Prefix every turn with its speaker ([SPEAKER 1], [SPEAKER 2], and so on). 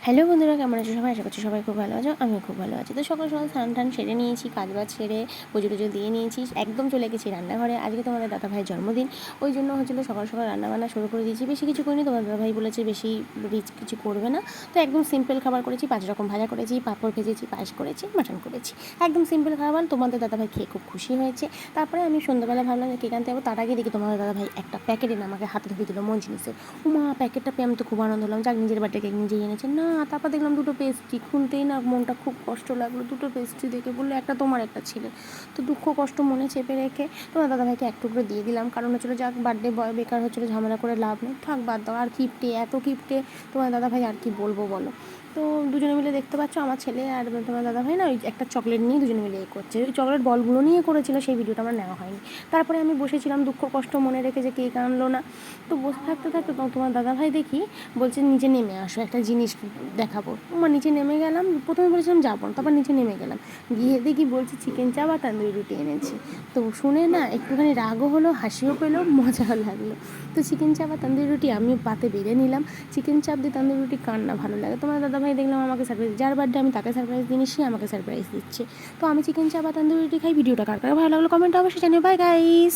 [SPEAKER 1] Hello বন্ধুরা, কেমন আছো সবাই? আশা করছি সবাই খুব ভালো আছো। আমিও খুব ভালো আছি। তো সকাল সকাল স্নান টান সেরে নিয়েছি, কাজ বাজ সেরে পুজো টুজো দিয়ে নিয়েছি, একদম চলে গেছি রান্নাঘরে। আজকে তোমাদের দাদা ভাইয়ের জন্মদিন, ওই জন্য হচ্ছিলো সকাল সকাল রান্নাবান্না শুরু করে দিয়েছি। বেশি কিছু করিনি, তোমার দাদা ভাই বলেছে বেশি রিচ কিছু করবে না, তো একদম সিম্পল খাবার করেছি। 5 রকম ভাজা করেছি, পাঁপড় ভেজেছি, পায়েস করেছি, মাটন করেছি, একদম সিম্পল খাবার। তোমাদের দাদা ভাই খেয়ে খুব খুশি হয়েছে। তারপরে আমি সন্ধ্যাবেলা ভাবলাম যে কেক আনতে যাবো, তার আগে দেখি তোমাদের দাদা ভাই একটা প্যাকেট এনে আমাকে হাতে ধরিয়ে দিল মন জিনিসের। মা প্যাকেটটা পেয়ে আমি তো খুব আনন্দ হলাম, যাক নিজের বাড়িতে কেক নিজেই এনেছে না। তারপর দেখলাম দুটো পেস্ট্রি, খুলতেই না মনটা খুব কষ্ট লাগলো। দুটো পেস্ট্রি দেখে বললো একটা তোমার একটা ছেলে। তো দুঃখ কষ্ট মনে চেপে রেখে তোমার দাদাভাইকে এক টুকরো দিয়ে দিলাম, কারণ হচ্ছিলো যাক বার্থডে বয়, বেকার হচ্ছিলো, ঝামেলা করে লাভ নেই, থাক বাদ দাও। আর কিপটে, এত কিপটে তোমার দাদাভাই, আর কি বলবো বলো। তো দুজনে মিলে দেখতে পাচ্ছ আমার ছেলে আর তোমার দাদাভাই না ওই একটা চকলেট নিয়ে দুজনে মিলে করছে। ওই চকলেট বলগুলো নিয়ে করেছিল, সেই ভিডিওটা আমার নেওয়া হয়নি। তারপরে আমি বসেছিলাম দুঃখ কষ্ট মনে রেখে যে কেক আনলো না। তো বসে থাকতে থাকতে তোমার দাদাভাই দেখি বলছে নিচে নেমে আসো, একটা জিনিস দেখাবো। আমার নিচে নেমে গেলাম, প্রথমে বলেছিলাম যাবো না, তারপর নিচে নেমে গেলাম, গিয়ে দেখি বলছে চিকেন চাপ আর তন্দুরি রুটি এনেছি। তো শুনে না একটুখানি রাগও হলো, হাসিও পেলো, মজাও লাগলো। তো চিকেন চাপ আর তন্দুরি রুটি আমিও পাতে বেড়ে নিলাম। চিকেন চাপ দিয়ে তন্দুরি রুটি কার না ভালো লাগে। তোমার দাদাভাই দেখলাম আমাকে সারপ্রাইজ, যার বার্থডে আমি তাকে সারপ্রাইজ দিই, সে আমাকে সারপ্রাইজ দিচ্ছে। তো আমি চিকেন চাপ আর তন্দুরি রুটি খাই। ভিডিওটা কার কার ভালো লাগলো কমেন্টে অবশ্যই জানিও। Bye guys.